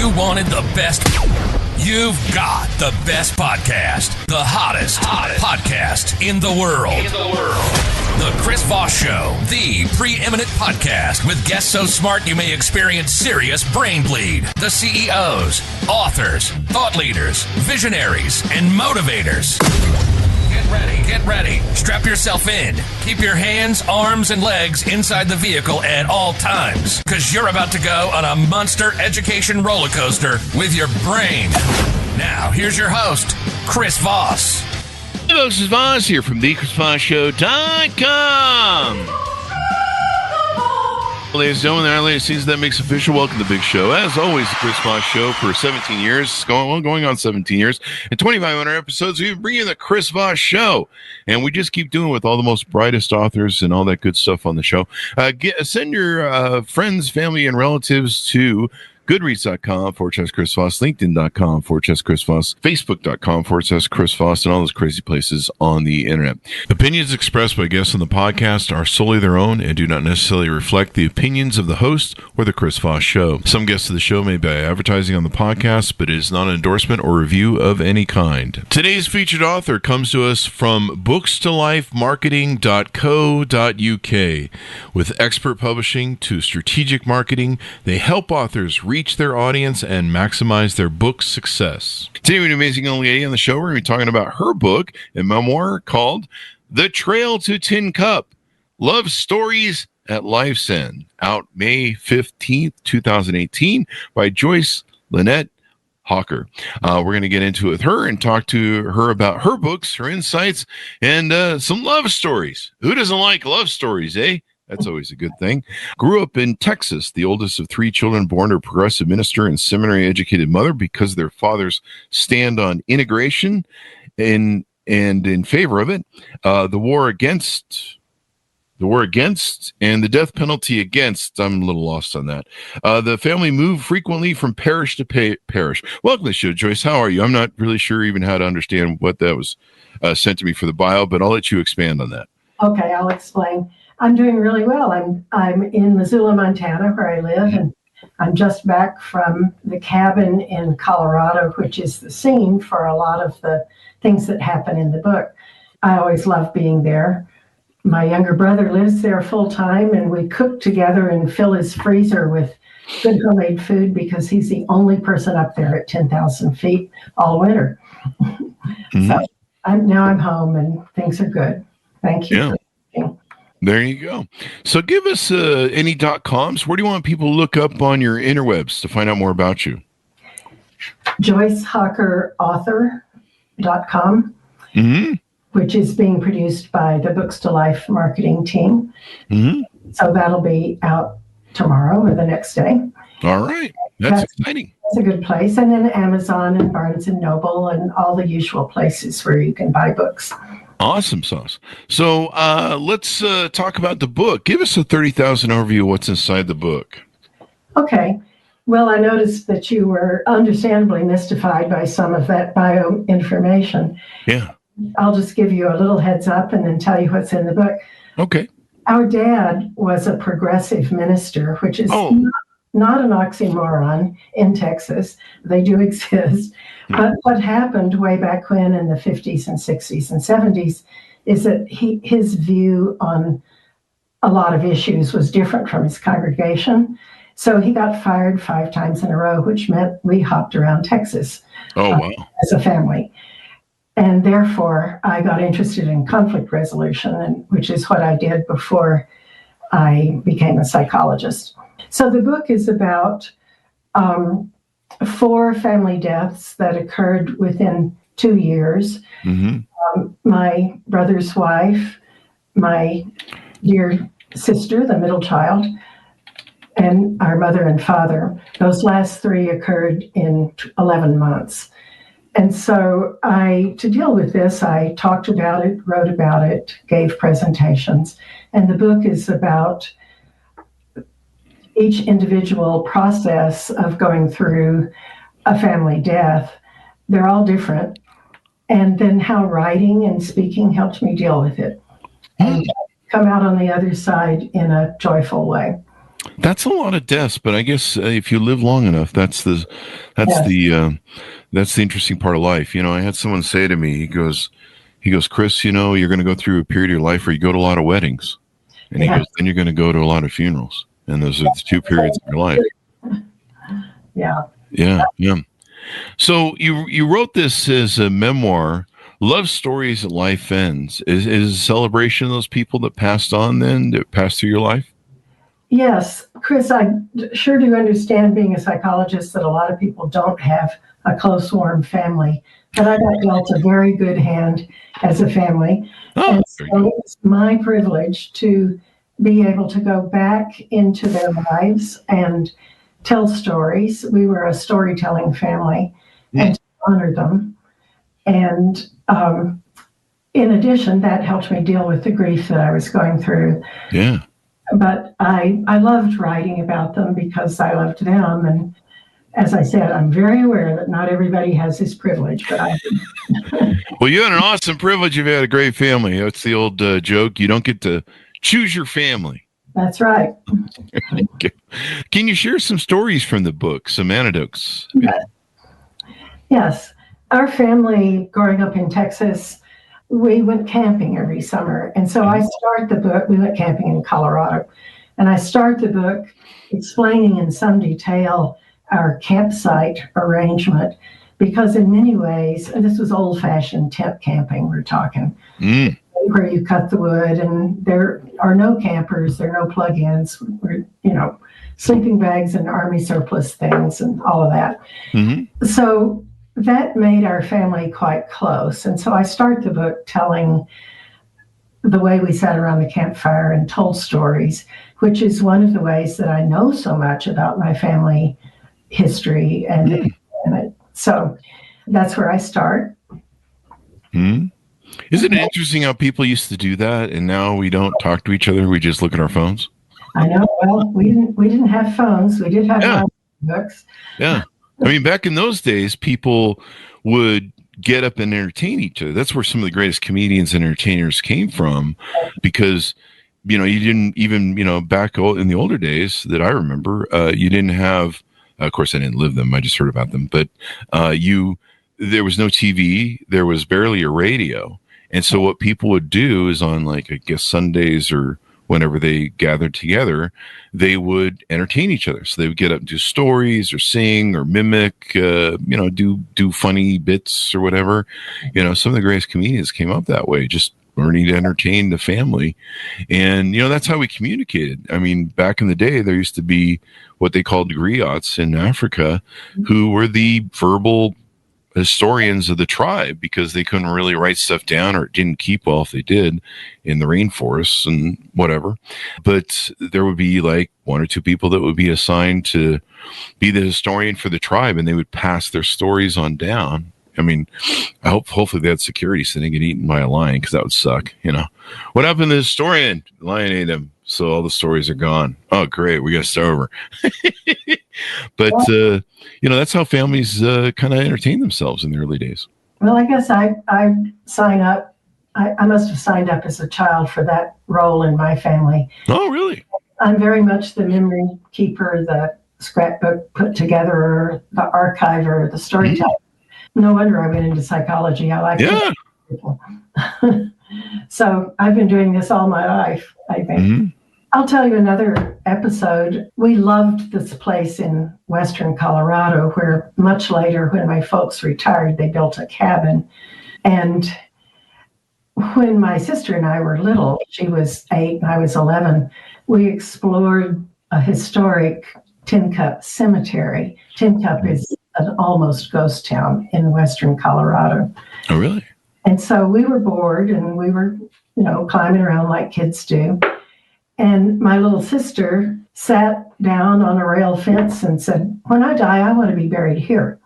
you wanted the best, you've got the best podcast. The hottest podcast in the world. The Chris Voss Show, the preeminent podcast with guests so smart you may experience serious brain bleed. The CEOs, authors, thought leaders, visionaries, and motivators. Get ready. Strap yourself in. Keep your hands, arms, and legs inside the vehicle at all times, because you're about to go on a monster education roller coaster with your brain. Now, here's your host, Chris Voss. Hey folks, it's Voss here from decisive.com. Ladies and gentlemen, our latest season that makes official. Welcome to the big show. As always, the Chris Voss Show for 17 years, going on 17 years, and 2,500 episodes. We bring you the Chris Voss Show, and we just keep doing it with all the most brightest authors and all that good stuff on the show. Send your friends, family, and relatives to Goodreads.com/Chris Voss, LinkedIn.com/Chris Voss, Facebook.com/Chris Voss, and all those crazy places on the internet. Opinions expressed by guests on the podcast are solely their own and do not necessarily reflect the opinions of the host or the Chris Voss Show. Some guests of the show may be advertising on the podcast, but it is not an endorsement or review of any kind. Today's featured author comes to us from bookstolifemarketing.co.uk. With expert publishing to strategic marketing, they help authors reach their audience and maximize their book success. Today we have an amazing young lady on the show. We're going to be talking about her book and memoir called The Trail to Tincup, Love Stories at Life's End, out May 15th, 2018 by Joyce Lynnette, Hocker. We're going to get into it with her and talk to her about her books, her insights, and some love stories. Who doesn't like love stories, eh? That's always a good thing. Grew up in Texas, the oldest of three children born to a progressive minister and seminary-educated mother because their fathers stand on integration and in favor of it. The war against and the death penalty against. I'm a little lost on that. The family moved frequently from parish to parish. Welcome to the show, Joyce. How are you? I'm not really sure even how to understand what that was sent to me for the bio, but I'll let you expand on that. Okay, I'll explain. I'm doing really well. I'm in Missoula, Montana, where I live, and I'm just back from the cabin in Colorado, which is the scene for a lot of the things that happen in the book. I always love being there. My younger brother lives there full time, and we cook together and fill his freezer with good homemade food because he's the only person up there at 10,000 feet all winter. Mm-hmm. So I'm home and things are good. Thank you. Yeah. There you go. So give us any .coms. Where do you want people to look up on your interwebs to find out more about you? JoyceHockerAuthor.com, which is being produced by the Books to Life marketing team. Mm-hmm. So that'll be out tomorrow or the next day. All right. That's exciting. That's a good place. And then Amazon and Barnes & Noble and all the usual places where you can buy books. Awesome sauce. So let's talk about the book. Give us a 30,000 overview of what's inside the book. Okay. Well, I noticed that you were understandably mystified by some of that bio information. Yeah. I'll just give you a little heads up and then tell you what's in the book. Okay. Our dad was a progressive minister, which is not an oxymoron in Texas. They do exist. But what happened way back when in the 50s and 60s and 70s is that his view on a lot of issues was different from his congregation. So he got fired 5 times in a row, which meant we hopped around Texas as a family. And therefore, I got interested in conflict resolution, which is what I did before I became a psychologist. So the book is about 4 family deaths that occurred within 2 years. Mm-hmm. My brother's wife, my dear sister, the middle child, and our mother and father. Those last 3 occurred in 11 months. And so to deal with this, I talked about it, wrote about it, gave presentations. And the book is about each individual process of going through a family death. They're all different. And then how writing and speaking helped me deal with it and come out on the other side in a joyful way. That's a lot of deaths, but I guess if you live long enough, that's the interesting part of life. I had someone say to me, he goes, Chris, you're going to go through a period of your life where you go to a lot of weddings, and he goes, then you're going to go to a lot of funerals, and those are the two periods of your life. Yeah. So you wrote this as a memoir, Love Stories at Life Ends. Is a celebration of those people that passed on then, that passed through your life? Yes, Chris, I sure do understand, being a psychologist, that a lot of people don't have a close, warm family. But I got dealt a very good hand as a family. And so it's my privilege to be able to go back into their lives and tell stories. We were a storytelling family, and to honor them. And in addition, that helped me deal with the grief that I was going through. Yeah. But I loved writing about them because I loved them. And as I said, I'm very aware that not everybody has this privilege, but I do. Well, you had an awesome privilege. You've had a great family. It's the old joke. You don't get to choose your family. That's right. Can you share some stories from the book, some anecdotes? Yes. Our family, growing up in Texas, we went camping every summer. And so I start the book, we went camping in Colorado, and I start the book explaining in some detail our campsite arrangement, because in many ways, this was old-fashioned tent camping we're talking, where you cut the wood, and there are no campers, there are no plug-ins, sleeping bags and army surplus things and all of that. Mm-hmm. So that made our family quite close. And so I start the book telling the way we sat around the campfire and told stories, which is one of the ways that I know so much about my family history. And so that's where I start. Isn't it interesting how people used to do that, and now we don't talk to each other, we just look at our phones? I know. Well, we didn't have phones. We did have books. Yeah. I mean, back in those days, people would get up and entertain each other. That's where some of the greatest comedians and entertainers came from, because, you didn't even, back in the older days that I remember, you didn't have, of course, I didn't live them. I just heard about them. But there was no TV. There was barely a radio. And so what people would do is on, like, I guess, Sundays or whenever they gathered together, they would entertain each other. So they would get up and do stories or sing or mimic, do funny bits or whatever. Some of the greatest comedians came up that way, just learning to entertain the family. And, that's how we communicated. I mean, back in the day, there used to be what they called griots in Africa, who were the verbal historians of the tribe, because they couldn't really write stuff down, or it didn't keep well if they did, in the rainforests and whatever. But there would be like one or two people that would be assigned to be the historian for the tribe, and they would pass their stories on down. I mean, hopefully they had security so they didn't get eaten by a lion, because that would suck. What happened to the historian? The lion ate him, so all the stories are gone. Oh, great, we got to start over. But that's how families kind of entertain themselves in the early days. Well, I guess I sign up. I must have signed up as a child for that role in my family. Oh, really? I'm very much the memory keeper, the scrapbook put together, the archiver, the storyteller. No wonder I went into psychology. I like people. So I've been doing this all my life, I think. Mm-hmm. I'll tell you another episode. We loved this place in western Colorado, where much later, when my folks retired, they built a cabin. And when my sister and I were little, she was 8 and I was 11, we explored a historic Tincup cemetery. Tincup is an almost ghost town in western Colorado. Oh, really? And so we were bored, and we were, climbing around like kids do. And my little sister sat down on a rail fence and said, "When I die, I want to be buried here."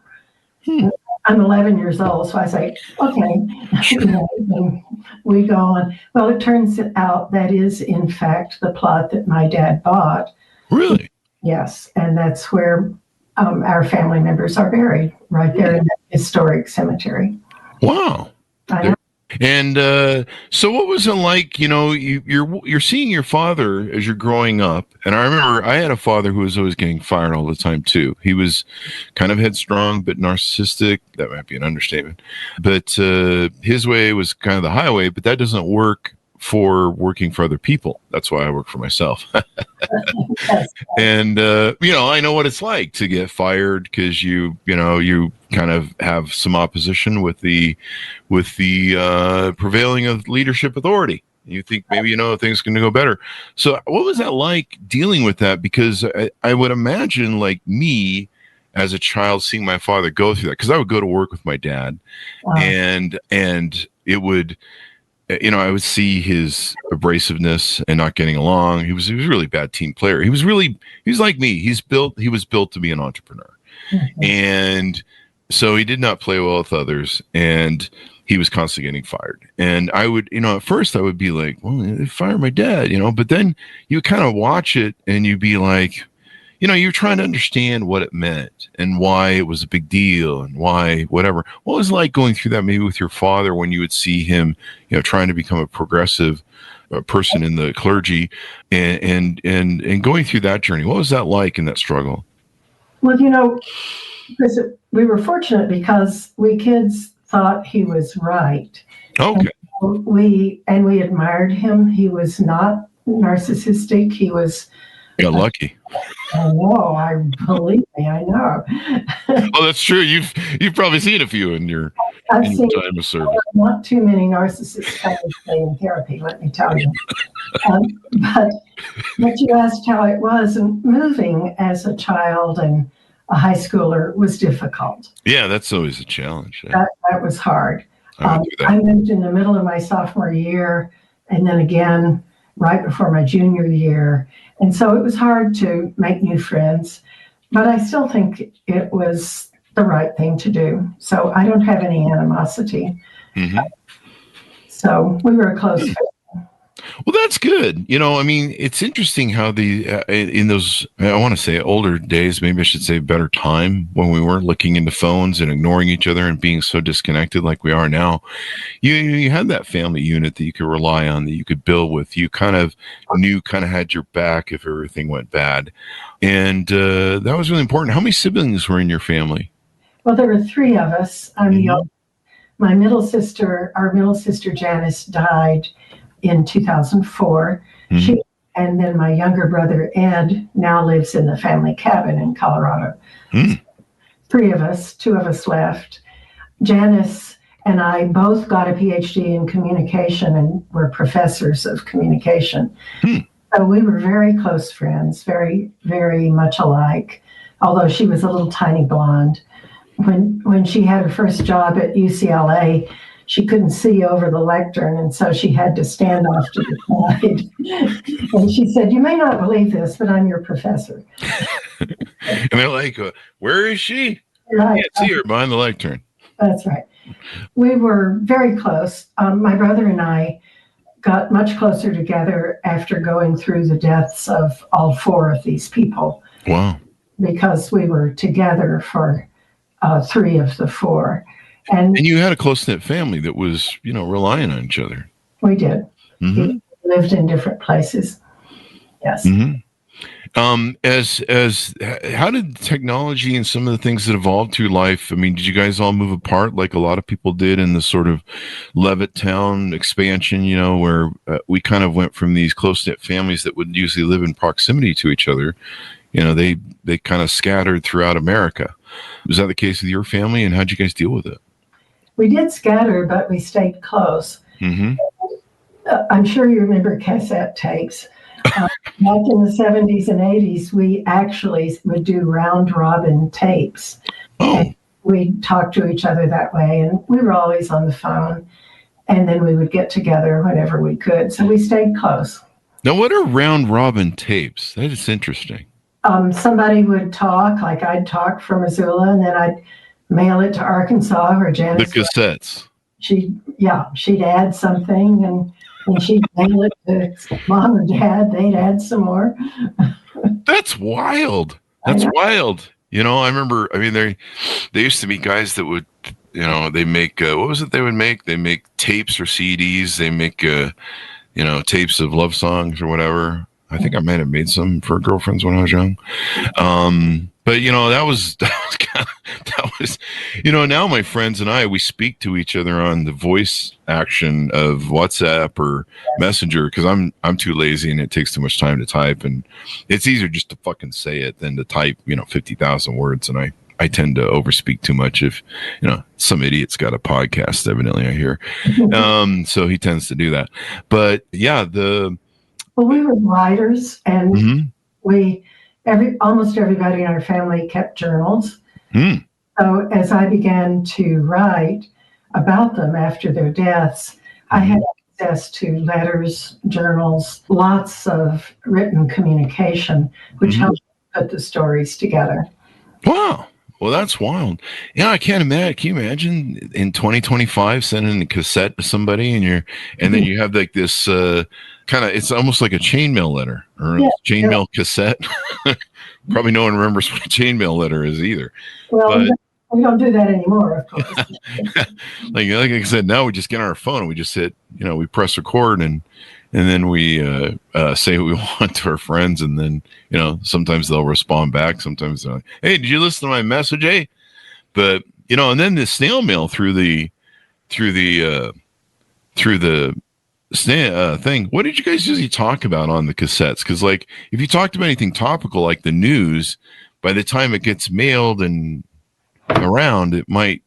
I'm 11 years old, so I say, okay. And we go on. Well, it turns out that is, in fact, the plot that my dad bought. Really? Yes, and that's where our family members are buried, right there in that historic cemetery. Wow. And so, what was it like? You're seeing your father as you're growing up, and I remember I had a father who was always getting fired all the time too. He was kind of headstrong, but narcissistic. That might be an understatement. But his way was kind of the highway. But that doesn't work for working for other people. That's why I work for myself. And I know what it's like to get fired because you kind of have some opposition with the prevailing of leadership authority. You think maybe things can go better. So what was that like dealing with that? Because I would imagine, like me as a child, seeing my father go through that, because I would go to work with my dad. Wow. and it would, I would see his abrasiveness and not getting along. He was a really bad team player. He was like me. He was built to be an entrepreneur. Mm-hmm. And so he did not play well with others, and he was constantly getting fired. And I would, at first I would be like, well, they fired my dad, but then you kind of watch it and you'd be like, you're trying to understand what it meant and why it was a big deal and why whatever. What was it like going through that maybe with your father when you would see him, trying to become a progressive person in the clergy and going through that journey? What was that like in that struggle? Well, because we were fortunate because we kids thought he was right. Okay. And we admired him. He was not narcissistic. He was... Got lucky. I know. Believe me, I know. Oh, that's true. You've probably seen a few in your time of service. Not too many narcissists I would say in therapy, let me tell you. But you asked how it was, and moving as a child and a high schooler was difficult. Yeah, that's always a challenge. That was hard. I moved in the middle of my sophomore year, and then again right before my junior year. And so it was hard to make new friends, but I still think it was the right thing to do. So I don't have any animosity. Mm-hmm. So we were a close family. Well, that's good. It's interesting how in those, I want to say older days, maybe I should say better time, when we weren't looking into phones and ignoring each other and being so disconnected like we are now, you had that family unit that you could rely on, that you could build with. You kind of had your back if everything went bad. And that was really important. How many siblings were in your family? Well, there were three of us. I'm young. Our middle sister Janice died in 2004. Mm-hmm. And then my younger brother, Ed, now lives in the family cabin in Colorado. Mm. Three of us, two of us left. Janice and I both got a PhD in communication and were professors of communication. Mm. So we were very close friends, very, very much alike, although she was a little tiny blonde. When she had her first job at UCLA, she couldn't see over the lectern, and so she had to stand off to the side. And she said, "You may not believe this, but I'm your professor." And they're like, where is she? Right. I can't see her behind the lectern. That's right. We were very close. My brother and I got much closer together after going through the deaths of all four of these people. Wow. Because we were together for three of the four. And you had a close-knit family that was, relying on each other. We did. Mm-hmm. We lived in different places. Yes. Mm-hmm. How did technology and some of the things that evolved through life, did you guys all move apart like a lot of people did in the sort of Levittown expansion, where we kind of went from these close-knit families that would usually live in proximity to each other? They kind of scattered throughout America. Was that the case with your family, and how'd you guys deal with it? We did scatter, but we stayed close. Mm-hmm. I'm sure you remember cassette tapes. Back in the 70s and 80s, we actually would do round-robin tapes. Oh. We'd talk to each other that way, and we were always on the phone. And then we would get together whenever we could. So we stayed close. Now, what are round-robin tapes? That is interesting. Somebody would talk, like I'd talk from Missoula, and then I'd mail it to Arkansas or Janice. The cassettes. She'd add something, and she'd mail it to mom or dad. They'd add some more. That's wild. That's wild. I remember, there used to be guys that would they make, what was it they would make? They make tapes or CDs. They make, tapes of love songs or whatever. I think I might have made some for girlfriends when I was young. But that was now my friends and I, we speak to each other on the voice action of WhatsApp or Messenger, because I'm too lazy and it takes too much time to type, and it's easier just to fucking say it than to type 50,000 words, and I tend to overspeak too much if some idiot's got a podcast, evidently, I hear. So he tends to do that. But yeah, well, we were writers, and almost everybody in our family kept journals. So as I began to write about them after their deaths, I had access to letters, journals, lots of written communication, which helped put the stories together. Wow. Well, that's wild. Yeah, I can't imagine. Can you imagine in 2025 sending a cassette to somebody and then you have like this kind of, it's almost like a chainmail letter or a chainmail cassette. Probably no one remembers what a chainmail letter is either. Well, we don't do that anymore, of course. like I said, now we just get on our phone and we just hit, we press record and then we say what we want to our friends, and then sometimes they'll respond back. Sometimes they're like, "Hey, did you listen to my message?" Hey, but and then the snail mail through the thing. What did you guys usually talk about on the cassettes? Because like if you talked about anything topical like the news, by the time it gets mailed and around, the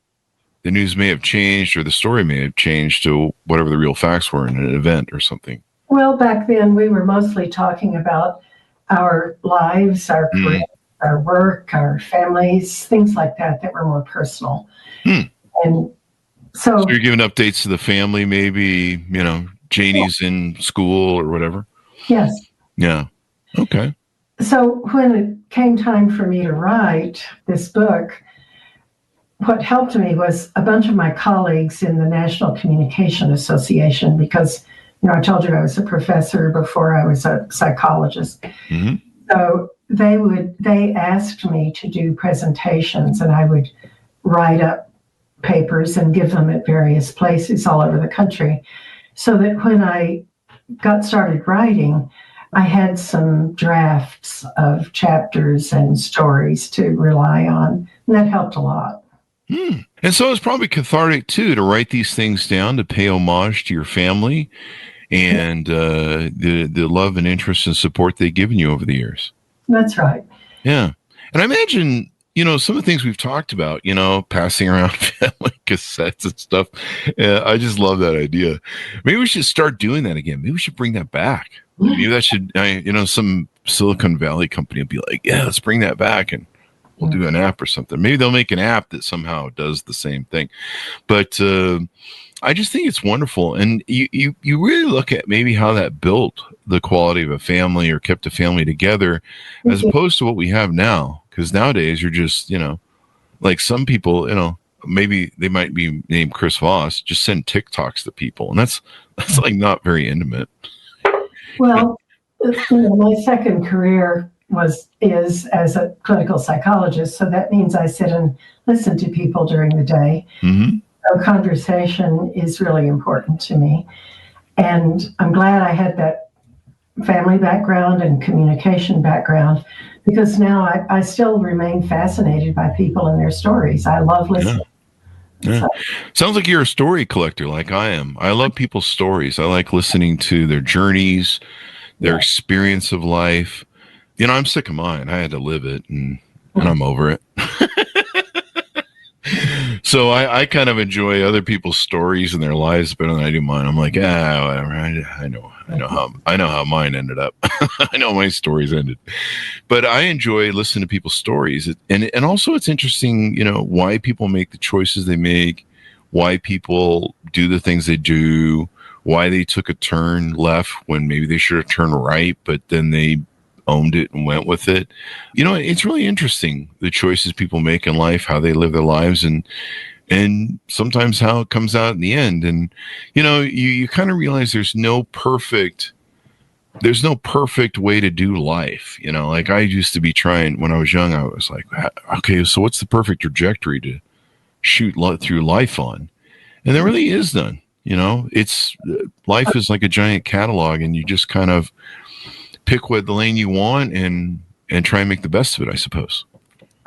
news may have changed or the story may have changed to whatever the real facts were in an event or something. Well, back then we were mostly talking about our lives, our career, our work, our families, things like that were more personal. And so you're giving updates to the family, maybe, Janie's in school or whatever. Yes. Yeah. Okay. So when it came time for me to write this book, what helped me was a bunch of my colleagues in the National Communication Association, because I told you I was a professor before I was a psychologist. So they asked me to do presentations, and I would write up papers and give them at various places all over the country, so that when I got started writing, I had some drafts of chapters and stories to rely on, and that helped a lot. And so it's probably cathartic too to write these things down, to pay homage to your family and the love and interest and support they've given you over the years. That's right. Yeah. And I imagine, some of the things we've talked about, passing around family cassettes and stuff. I just love that idea. Maybe we should start doing that again. Maybe we should bring that back. Maybe that should, some Silicon Valley company will be like, yeah, let's bring that back and we'll do an app or something. Maybe they'll make an app that somehow does the same thing. But I just think it's wonderful. And you really look at maybe how that built the quality of a family or kept a family together as opposed to what we have now. Because nowadays you're just, like some people, maybe they might be named Chris Voss, just send TikToks to people. And that's like not very intimate. Well, my second career is as a clinical psychologist. So that means I sit and listen to people during the day. So conversation is really important to me. And I'm glad I had that family background and communication background, because now I still remain fascinated by people and their stories. I love listening. Yeah. So. Sounds like you're a story collector like I am. I love people's stories. I like listening to their journeys, their experience of life. I'm sick of mine. I had to live it, and I'm over it. So I kind of enjoy other people's stories and their lives better than I do mine. I'm like, whatever. I know how mine ended up. I know my stories ended, but I enjoy listening to people's stories, and also it's interesting, why people make the choices they make, why people do the things they do, why they took a turn left when maybe they should have turned right, but then they owned it and went with it. It's really interesting, the choices people make in life, how they live their lives, and sometimes how it comes out in the end. And you kind of realize there's no perfect way to do life. Like I used to be trying when I was young. I was like, okay, so what's the perfect trajectory shoot through life on. And there really is none. It's life is like a giant catalog, and you just kind of pick what the lane you want and try and make the best of it, I suppose.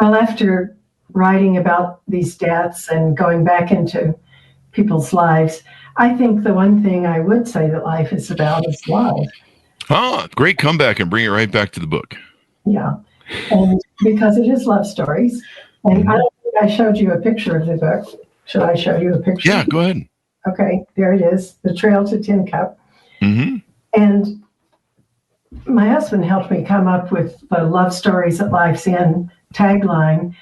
Well, after writing about these deaths and going back into people's lives, I think the one thing I would say that life is about is love. Ah, great comeback, and bring it right back to the book. Yeah, and because it is love stories. And I don't think I showed you a picture of the book. Should I show you a picture? Yeah, go ahead. Okay, there it is, The Trail to Tincup. Mm-hmm. And my husband helped me come up with the Love Stories at Life's End tagline,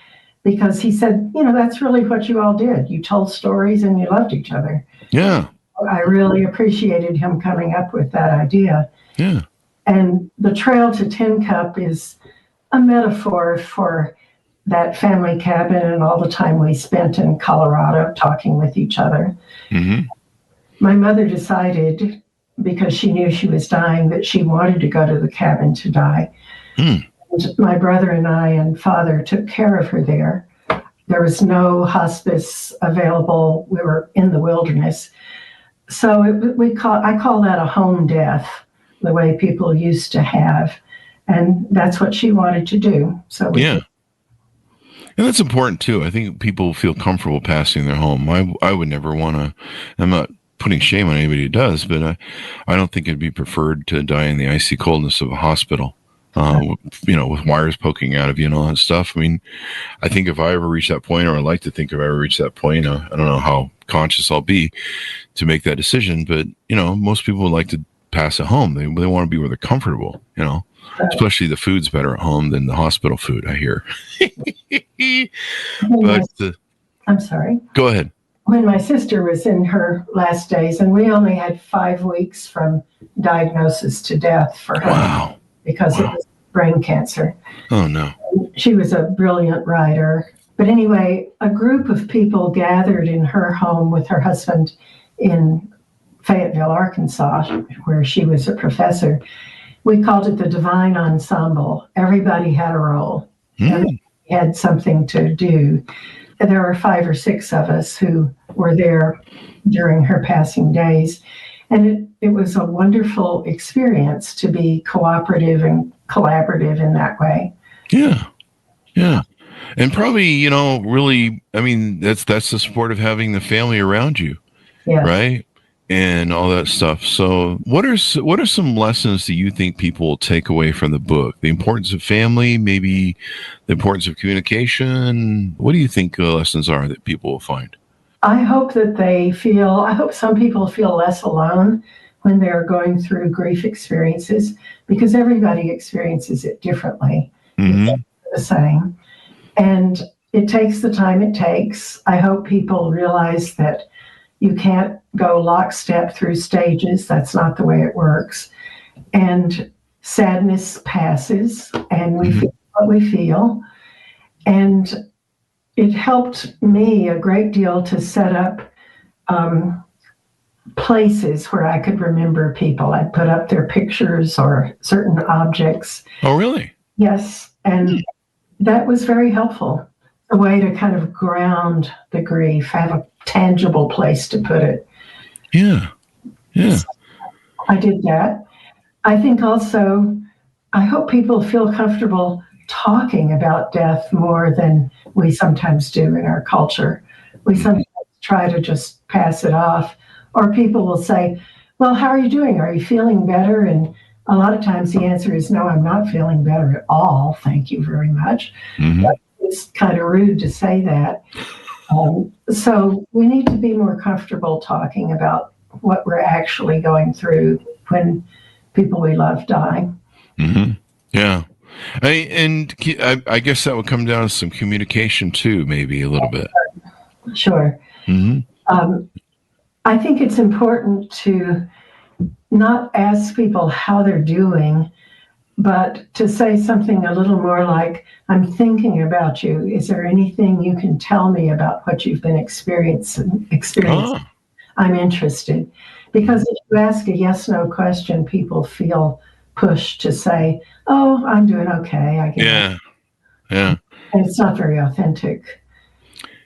because he said, that's really what you all did. You told stories and you loved each other. Yeah. I really appreciated him coming up with that idea. Yeah. And the Trail to Tincup is a metaphor for that family cabin and all the time we spent in Colorado talking with each other. Mm-hmm. My mother decided, because she knew she was dying, that she wanted to go to the cabin to die. And my brother and I and father took care of her there. There was no hospice available. We were in the wilderness. So I call that a home death, the way people used to have. And that's what she wanted to do. So yeah. And that's important too. I think people feel comfortable passing their home. I would never want to, I'm not putting shame on anybody who does, but I don't think it'd be preferred to die in the icy coldness of a hospital, with wires poking out of you and all that stuff. I mean, I think if I ever reach that point, or I'd like to think if I ever reach that point, I don't know how conscious I'll be to make that decision, but most people would like to pass at home. They want to be where they're comfortable, especially the food's better at home than the hospital food, I hear. But I'm sorry. Go ahead. When my sister was in her last days, and we only had 5 weeks from diagnosis to death for her, because it was brain cancer. Oh, no. She was a brilliant writer. But anyway, a group of people gathered in her home with her husband in Fayetteville, Arkansas, where she was a professor. We called it the Divine Ensemble. Everybody had a role. Everybody had something to do. And there were 5 or 6 of us who were there during her passing days. And it was a wonderful experience to be cooperative and collaborative in that way. Yeah. Yeah. And probably, really, I mean, that's the support of having the family around you. Yes. Right? And all that stuff. So what are some lessons that you think people will take away from the book? The importance of family, maybe the importance of communication. What do you think the lessons are that people will find? I hope some people feel less alone when they're going through grief experiences, because everybody experiences it differently. It's not the same. And it takes the time it takes. I hope people realize that you can't go lockstep through stages. That's not the way it works. And sadness passes, and we feel what we feel. And it helped me a great deal to set up places where I could remember people. I'd put up their pictures or certain objects. Oh, really? Yes. And that was very helpful. A way to kind of ground the grief, have a tangible place to put it. Yeah. Yeah. So I did that. I think also, I hope people feel comfortable talking about death more than we sometimes do in our culture. We sometimes try to just pass it off, or people will say, well, how are you doing? Are you feeling better? And a lot of times the answer is, no, I'm not feeling better at all. Thank you very much. But it's kind of rude to say that. So we need to be more comfortable talking about what we're actually going through when people we love die. Yeah. I guess that would come down to some communication too, maybe a little bit. Sure. I think it's important to not ask people how they're doing, but to say something a little more like, I'm thinking about you. Is there anything you can tell me about what you've been experiencing? I'm interested. Because if you ask a yes/no question, people feel pushed to say, oh, I'm doing okay, I guess. Yeah. And it's not very authentic.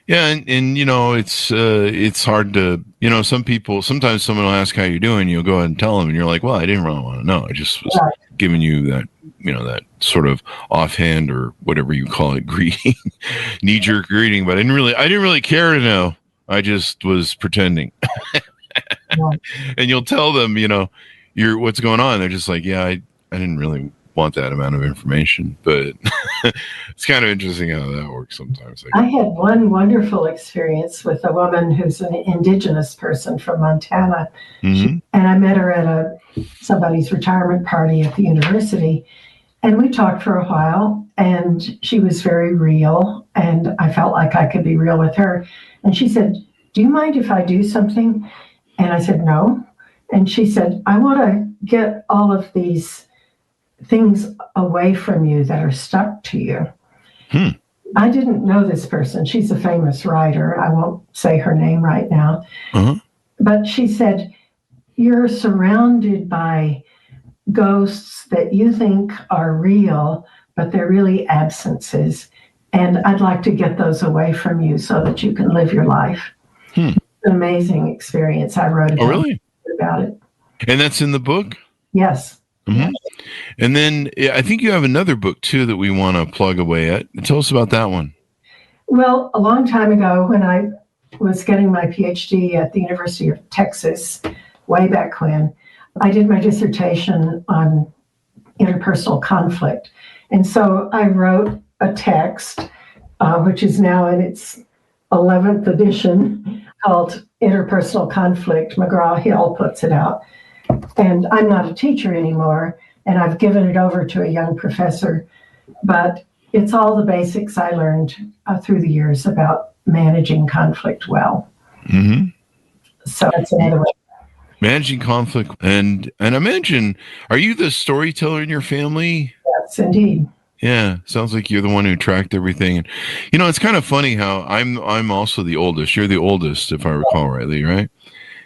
Yeah, and it's hard to, sometimes someone will ask how you're doing, you'll go ahead and tell them, and you're like, well, I didn't really want to know. I just was giving you that, that sort of offhand or whatever you call it, greeting, knee-jerk greeting, but I didn't really care to know. I just was pretending. And you'll tell them, what's going on. They're just like, yeah, I didn't really want that amount of information, but it's kind of interesting how that works sometimes. I had one wonderful experience with a woman who's an indigenous person from Montana, and I met her at somebody's retirement party at the university, and we talked for a while, and she was very real, and I felt like I could be real with her. And she said, do you mind if I do something? And I said, no. And she said, I want to get all of these things away from you that are stuck to you. I didn't know this person. She's a famous writer. I won't say her name right now. But she said, you're surrounded by ghosts that you think are real, but they're really absences. And I'd like to get those away from you so that you can live your life. An amazing experience. I wrote about it. And that's in the book? Yes. And then I think you have another book too that we want to plug away at. Tell us about that one. Well, a long time ago when I was getting my PhD at the University of Texas, way back when, I did my dissertation on interpersonal conflict. And so I wrote a text, which is now in its 11th edition, called Interpersonal Conflict. McGraw-Hill puts it out. And I'm not a teacher anymore, and I've given it over to a young professor, but it's all the basics I learned through the years about managing conflict well. So that's another way. Managing conflict. And I imagine, are you the storyteller in your family? Yes, indeed. Yeah, sounds like you're the one who tracked everything. And it's kind of funny how I'm also the oldest. You're the oldest, if I recall rightly, right?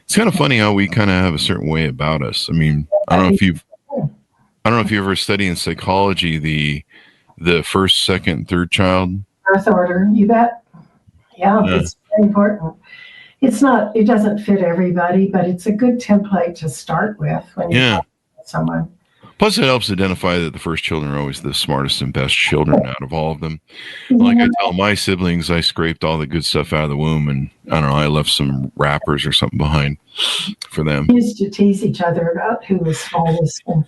It's kind of funny how we kind of have a certain way about us. I mean, I don't know if you ever study in psychology the first, second, third child birth order. You bet. Yeah, it's very important. It doesn't fit everybody, but it's a good template to start with when you talk to someone. Plus, it helps identify that the first children are always the smartest and best children out of all of them. Like I tell my siblings, I scraped all the good stuff out of the womb, and I don't know, I left some wrappers or something behind for them. We used to tease each other about who was smartest, and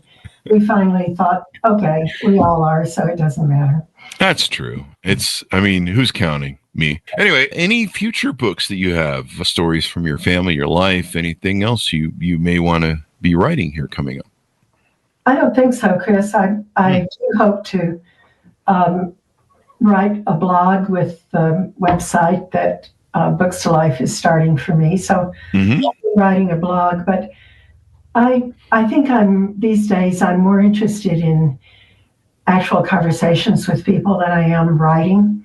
we finally thought, okay, we all are, so it doesn't matter. That's true. Who's counting? Me. Anyway, any future books that you have, stories from your family, your life, anything else you may want to be writing here coming up? I don't think so, Chris. I do hope to write a blog with the website that Books to Life is starting for me. So I'm writing a blog, but I think these days I'm more interested in actual conversations with people than I am writing.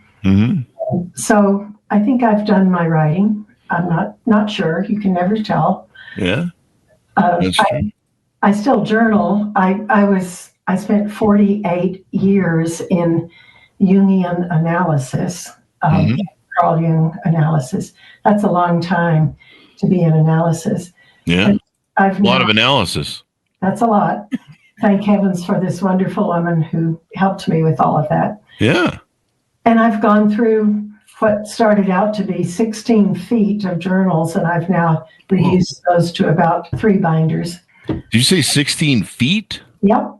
So I think I've done my writing. I'm not sure. You can never tell. Yeah. That's true. I still journal. I spent 48 years in Jungian analysis, Carl Jung analysis. That's a long time to be in analysis. Yeah, a lot of analysis. That's a lot. Thank heavens for this wonderful woman who helped me with all of that. Yeah. And I've gone through what started out to be 16 feet of journals, and I've now reduced those to about 3 binders. Did you say 16 feet? Yep.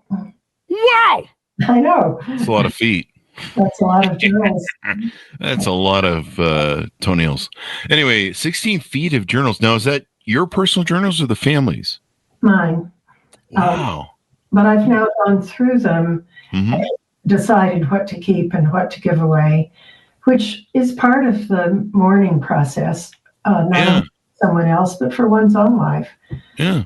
Wow. I know. That's a lot of feet. That's a lot of journals. That's a lot of toenails. Anyway, 16 feet of journals. Now, is that your personal journals or the family's? Mine. Wow. But I've now gone through them and decided what to keep and what to give away, which is part of the mourning process, not someone else, but for one's own life. Yeah.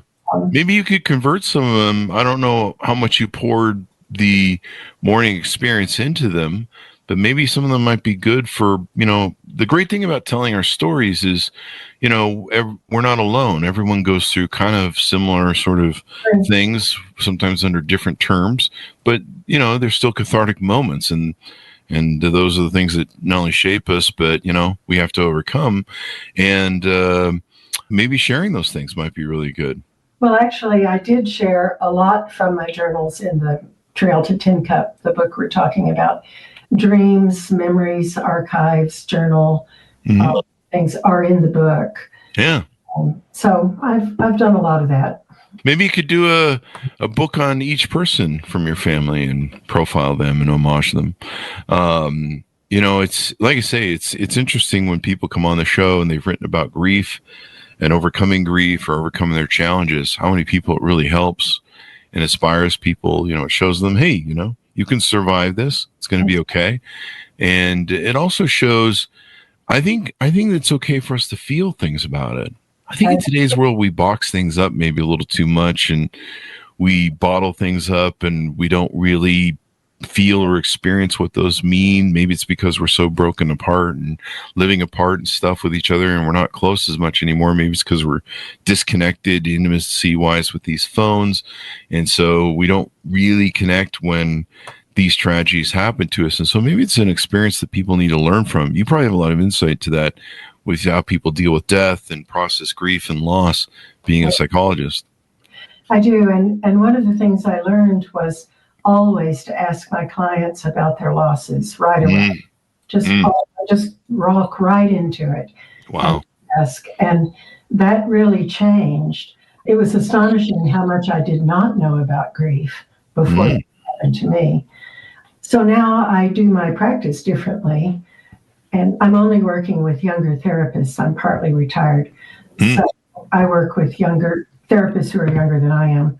Maybe you could convert some of them. I don't know how much you poured the mourning experience into them, but maybe some of them might be good for, the great thing about telling our stories is, we're not alone. Everyone goes through kind of similar sort of things, sometimes under different terms, but, there's still cathartic moments. And And those are the things that not only shape us, but, we have to overcome. And maybe sharing those things might be really good. Well, actually, I did share a lot from my journals in the Trail to Tincup, the book we're talking about. Dreams, memories, archives, journal, things are in the book. Yeah. So I've done a lot of that. Maybe you could do a book on each person from your family and profile them and homage them. It's like I say, it's interesting when people come on the show and they've written about grief and overcoming grief or overcoming their challenges, how many people it really helps and inspires people. It shows them, hey, you can survive this. It's going to be okay. And it also shows, I think it's okay for us to feel things about it. I think in today's world, we box things up maybe a little too much, and we bottle things up, and we don't really feel or experience what those mean. Maybe it's because we're so broken apart and living apart and stuff with each other, and we're not close as much anymore. Maybe it's because we're disconnected intimacy-wise with these phones, and so we don't really connect when these tragedies happen to us. And so maybe it's an experience that people need to learn from. You probably have a lot of insight to that with how people deal with death and process grief and loss, being a psychologist. I do. And one of the things I learned was always to ask my clients about their losses right away. Just rock right into it. Wow. And that really changed. It was astonishing how much I did not know about grief before it happened to me. So now I do my practice differently. And I'm only working with younger therapists. I'm partly retired. So I work with younger therapists who are younger than I am.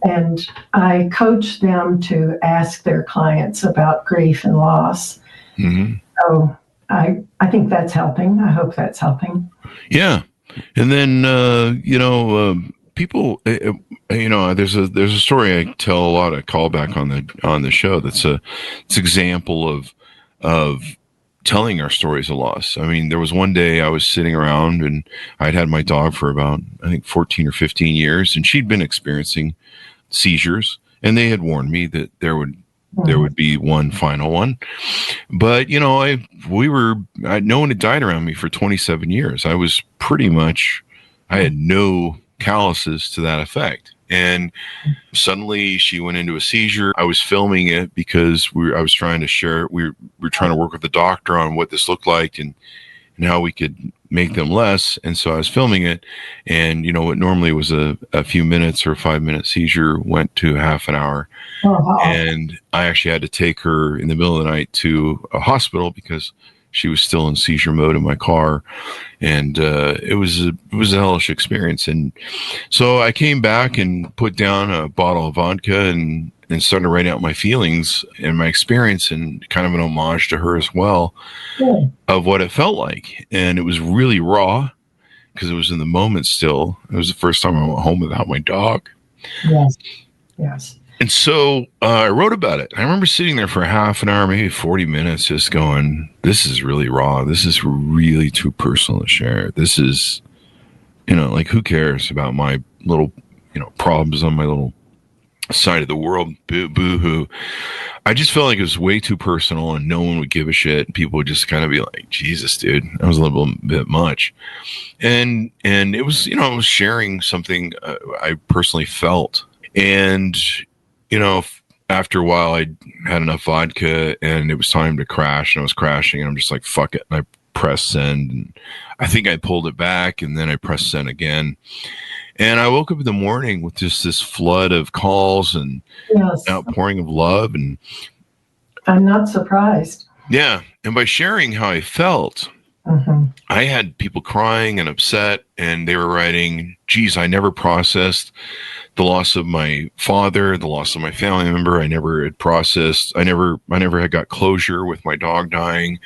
And I coach them to ask their clients about grief and loss. So I think that's helping. I hope that's helping. Yeah. And then, people, there's a story I tell a lot of callback on the show. It's example of telling our stories of loss. I mean, there was one day I was sitting around and I'd had my dog for about, I think 14 or 15 years, and she'd been experiencing seizures, and they had warned me that there would be one final one. But, no one had died around me for 27 years. I was I had no calluses to that effect. And suddenly she went into a seizure. I was filming it because I was trying to share. We were trying to work with the doctor on what this looked like and how we could make them less. And so I was filming it, and what normally was a few minutes or a 5-minute seizure went to half an hour. And I actually had to take her in the middle of the night to a hospital because she was still in seizure mode in my car. And it was a hellish experience. And so I came back and put down a bottle of vodka and started writing out my feelings and my experience, and kind of an homage to her as well, of what it felt like. And it was really raw because it was in the moment still. It was the first time I went home without my dog. Yes. And so I wrote about it. I remember sitting there for half an hour, maybe 40 minutes, just going, this is really raw. This is really too personal to share. This is, who cares about my little, problems on my little side of the world? Boo-hoo. I just felt like it was way too personal, and no one would give a shit. People would just kind of be like, Jesus, dude, that was a little bit much. And it was, I was sharing something I personally felt. And after a while, I had enough vodka, and it was time to crash, and I was crashing, and I'm just like, fuck it. And I pressed send, and I think I pulled it back, and then I pressed send again. And I woke up in the morning with just this flood of calls and outpouring of love. And I'm not surprised. Yeah. And by sharing how I felt, I had people crying and upset, and they were writing, geez, I never processed the loss of my father, the loss of my family member. I never had processed. I never had got closure with my dog dying.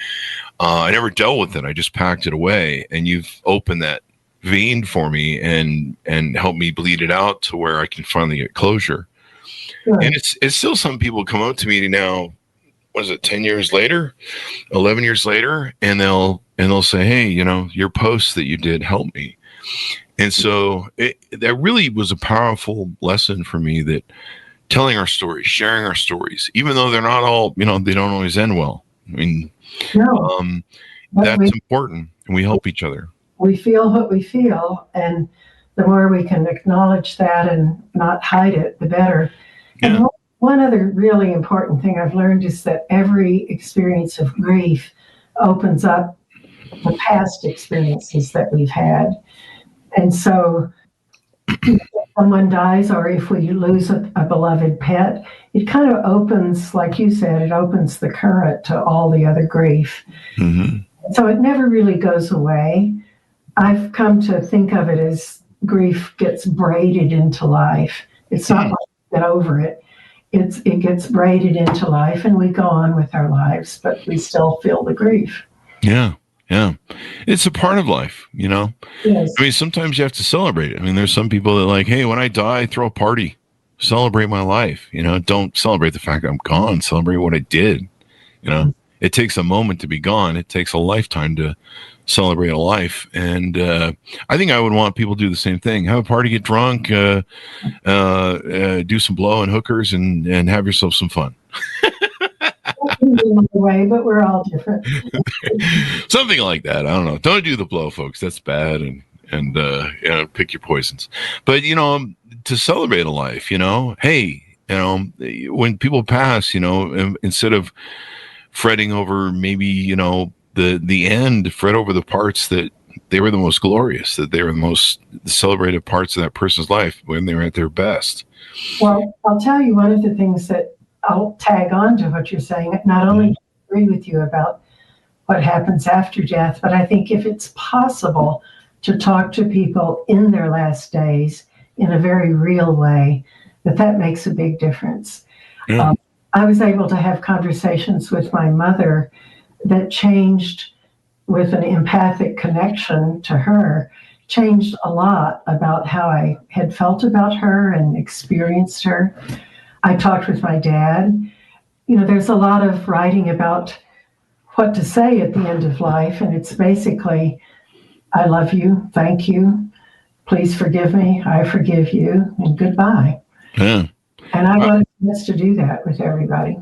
I never dealt with it. I just packed it away. And you've opened that vein for me and helped me bleed it out to where I can finally get closure. Right. And it's still, some people come up to me now, what is it, 10 years later, 11 years later, and they'll say, hey, your post that you did helped me. And so that really was a powerful lesson for me, that telling our stories, sharing our stories, even though they're not all, they don't always end well. I mean, No, that's important, and we help each other. We feel what we feel, and the more we can acknowledge that and not hide it, the better. Yeah. And one other really important thing I've learned is that every experience of grief opens up the past experiences that we've had. And so if someone dies, or if we lose a beloved pet, it kind of opens, like you said, it opens the current to all the other grief. Mm-hmm. So it never really goes away. I've come to think of it as grief gets braided into life. It's not like we get over it. It gets braided into life, and we go on with our lives, but we still feel the grief. Yeah. Yeah. It's a part of life, Yes. I mean, sometimes you have to celebrate it. I mean, there's some people that like, hey, when I die, throw a party, celebrate my life, don't celebrate the fact that I'm gone, celebrate what I did, It takes a moment to be gone. It takes a lifetime to celebrate a life. And I think I would want people to do the same thing. Have a party, get drunk, do some blow and hookers, and have yourself some fun. Way, but we're all different. Something like that. I don't know. Don't do the blow, folks. That's bad. And pick your poisons. But, to celebrate a life, hey, when people pass, instead of fretting over maybe, the end, fret over the parts that they were the most glorious, that they were the most celebrated parts of that person's life when they were at their best. Well, I'll tell you one of the things that I'll tag on to what you're saying. Not only do I agree with you about what happens after death, but I think if it's possible to talk to people in their last days in a very real way, that makes a big difference. Yeah. I was able to have conversations with my mother that changed, with an empathic connection to her, changed a lot about how I had felt about her and experienced her. I talked with my dad. There's a lot of writing about what to say at the end of life, and it's basically, I love you, thank you, please forgive me, I forgive you, and goodbye. Yeah. And I wanted us to do that with everybody.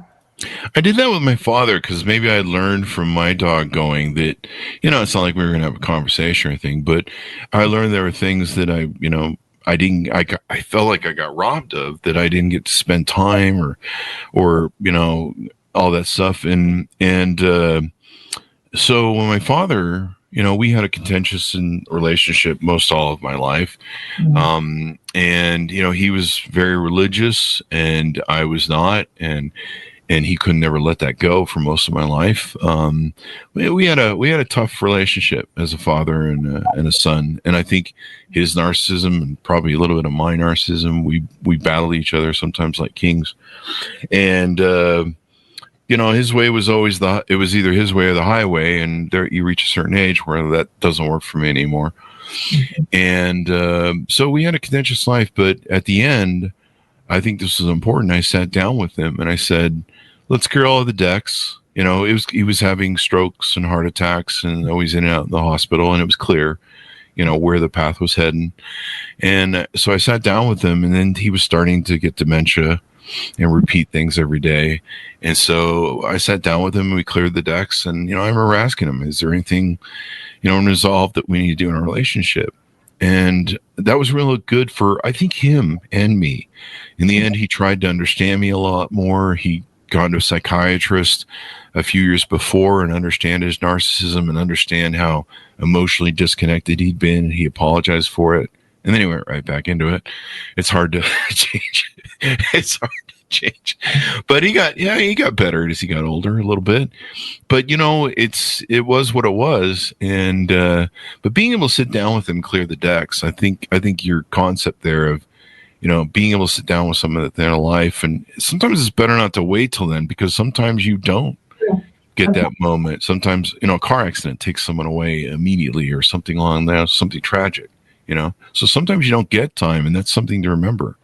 I did that with my father because maybe I learned from my dog going that, it's not like we were going to have a conversation or anything, but I learned there were things that I felt like I got robbed of, that I didn't get to spend time or all that stuff. And so when my father, we had a contentious relationship most all of my life. Mm-hmm. And he was very religious and I was not. And he couldn't never let that go for most of my life. We had a tough relationship as a father and a son. And I think his narcissism and probably a little bit of my narcissism, we battled each other sometimes like kings. And, his way was always it was either his way or the highway. And there you reach a certain age where that doesn't work for me anymore. Mm-hmm. And so we had a contentious life, but at the end, I think this was important. I sat down with him and I said, let's clear all of the decks. He was having strokes and heart attacks and always in and out of the hospital. And it was clear, where the path was heading. And so I sat down with him, and then he was starting to get dementia and repeat things every day. And so I sat down with him and we cleared the decks. And, I remember asking him, is there anything, unresolved that we need to do in our relationship? And that was really good for, I think, him and me. In the end, he tried to understand me a lot more. He gone to a psychiatrist a few years before and understand his narcissism and understand how emotionally disconnected he'd been. He apologized for it. And then he went right back into it. It's hard to change. It's hard to change. But he got better as he got older a little bit. But it was what it was. And but being able to sit down with him, clear the decks, I think your concept there of being able to sit down with someone at the end of life, and sometimes it's better not to wait till then, because sometimes you don't get that moment. Sometimes, a car accident takes someone away immediately or something along that, something tragic, So sometimes you don't get time, and that's something to remember.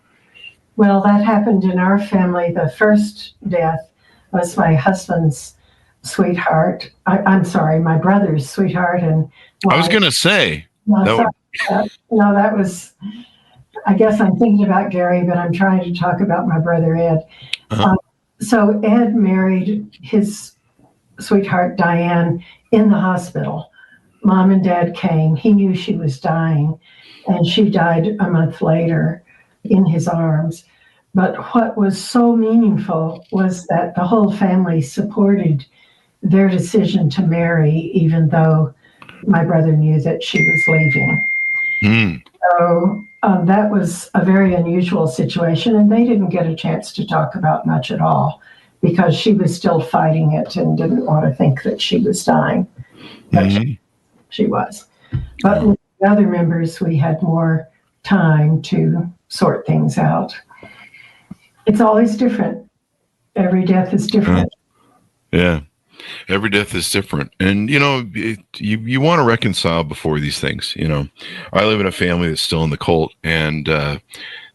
Well, that happened in our family. The first death was my husband's sweetheart. I'm sorry, my brother's sweetheart. And I was going to say. That was I guess I'm thinking about Gary, but I'm trying to talk about my brother Ed. So Ed married his sweetheart Diane in the hospital. Mom and Dad came. He knew she was dying, and she died a month later in his arms. But what was so meaningful was that the whole family supported their decision to marry, even though my brother knew that she was leaving. So that was a very unusual situation, and they didn't get a chance to talk about much at all because she was still fighting it and didn't want to think that she was dying. But she was. But with the other members, we had more time to sort things out. It's always different. Every death is different. Yeah. Every death is different. And, you know, you want to reconcile before these things. You know, I live in a family that's still in the cult, and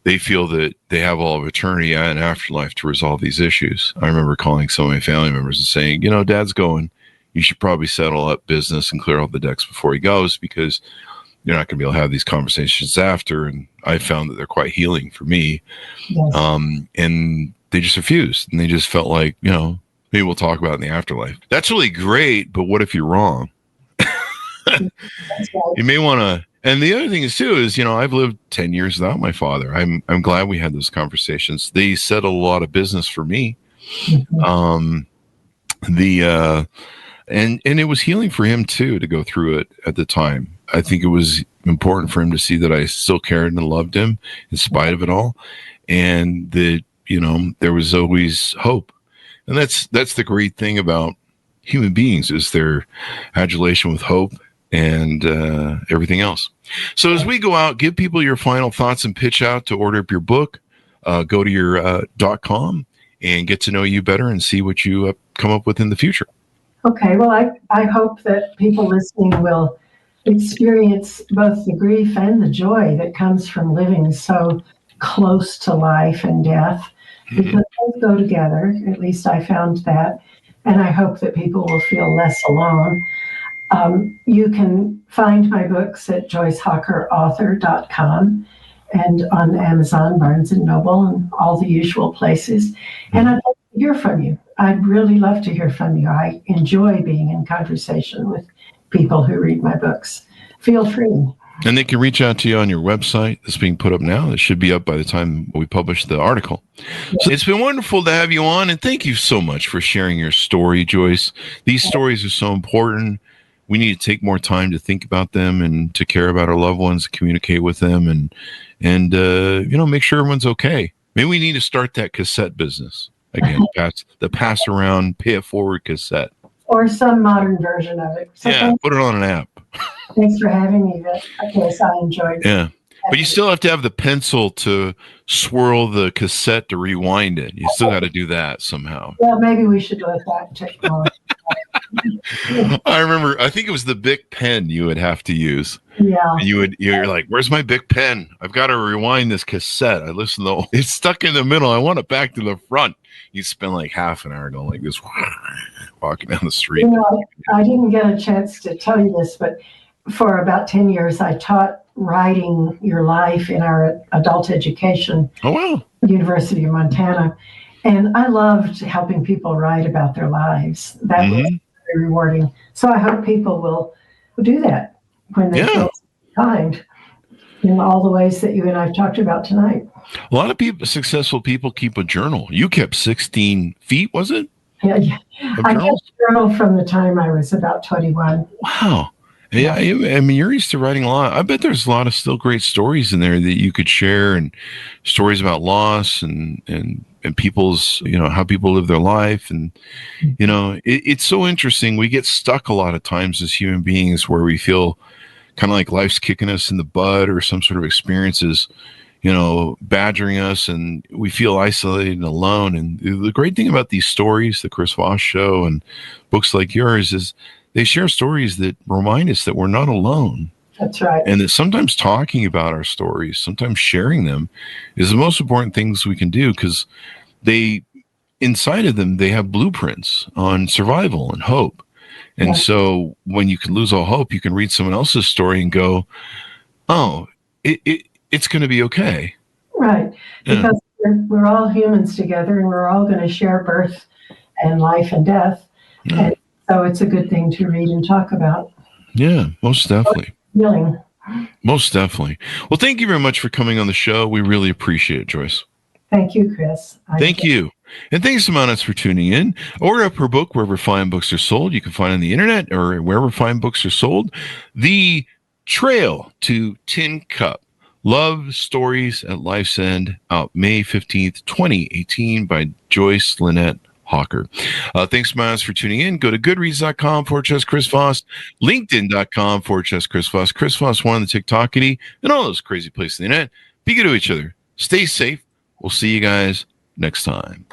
they feel that they have all of eternity and afterlife to resolve these issues. I remember calling some of my family members and saying, you know, Dad's going. You should probably settle up business and clear all the decks before he goes, because you're not going to be able to have these conversations after. And I found that they're quite healing for me. Yes. And they just refused. And they just felt like, you know, maybe we'll talk about it in the afterlife. That's really great, but what if you're wrong? You may want to. And the other thing is too is, you know, I've lived 10 years without my father. I'm glad we had those conversations. They settled a lot of business for me. And it was healing for him too to go through it at the time. I think it was important for him to see that I still cared and loved him in spite of it all, and that, you know, there was always hope. And that's the great thing about human beings, is their adulation with hope and everything else. So as we go out, give people your final thoughts and pitch out to order up your book. Go to your .com and get to know you better and see what you come up with in the future. Okay, well, I hope that people listening will experience both the grief and the joy that comes from living so close to life and death, because they go together. At least I found that. And I hope that people will feel less alone. You can find my books at joycehockerauthor.com and on Amazon, Barnes & Noble, and all the usual places. And I'd like to hear from you. I'd really love to hear from you. I enjoy being in conversation with people who read my books. Feel free. And they can reach out to you on your website that's being put up now. It should be up by the time we publish the article. So it's been wonderful to have you on, and thank you so much for sharing your story, Joyce. These stories are so important. We need to take more time to think about them and to care about our loved ones, communicate with them, and you know, make sure everyone's okay. Maybe we need to start that cassette business again. pass around, pay it forward cassette. Or some modern version of it. So yeah, put it on an app. Thanks for having me. Yes, I enjoyed it. Yeah. But you still have to have the pencil to swirl the cassette to rewind it. You still got to do that somehow. Well, maybe we should let that technology. I remember, I think it was the Bic pen you would have to use. Yeah. And you're like, where's my Bic pen? I've got to rewind this cassette. I listen to it's stuck in the middle. I want it back to the front. You spend like half an hour going like this, walking down the street. You know, I didn't get a chance to tell you this, but for about 10 years, I taught writing your life in our adult education. Oh, wow. University of Montana. And I loved helping people write about their lives. That was very rewarding. So I hope people will do that when they feel kind in all the ways that you and I've talked about tonight. A lot of people, successful people, keep a journal. You kept 16 feet, was it? Yeah. I kept a journal from the time I was about 21. Wow. Yeah, I mean, you're used to writing a lot. I bet there's a lot of still great stories in there that you could share, and stories about loss and people's, you know, how people live their life. And, you know, it's so interesting. We get stuck a lot of times as human beings where we feel kind of like life's kicking us in the butt, or some sort of experiences, you know, badgering us, and we feel isolated and alone. And the great thing about these stories, the Chris Voss Show and books like yours, is they share stories that remind us that we're not alone. That's right. And that sometimes talking about our stories, sometimes sharing them, is the most important things we can do, because they, inside of them, they have blueprints on survival and hope. And so when you can lose all hope, you can read someone else's story and go, oh, it's going to be okay. Right. Yeah. Because we're all humans together, and we're all going to share birth and life and death. Yeah. And so it's a good thing to read and talk about. Yeah, most definitely. Healing. Most definitely. Well, thank you very much for coming on the show. We really appreciate it, Joyce. Thank you, Chris. Thank you. And thanks to Mounts for tuning in. Order up her book wherever fine books are sold. You can find it on the internet or wherever fine books are sold. The Trail to Tincup. Love Stories at Life's End, out May 15th, 2018 by Joyce Lynnette, Hocker. Thanks, Miles, for tuning in. Go to goodreads.com/Chris Voss, linkedin.com/Chris Voss, Chris Voss 1 on the TikTokity, and all those crazy places on the internet. Be good to each other. Stay safe. We'll see you guys next time.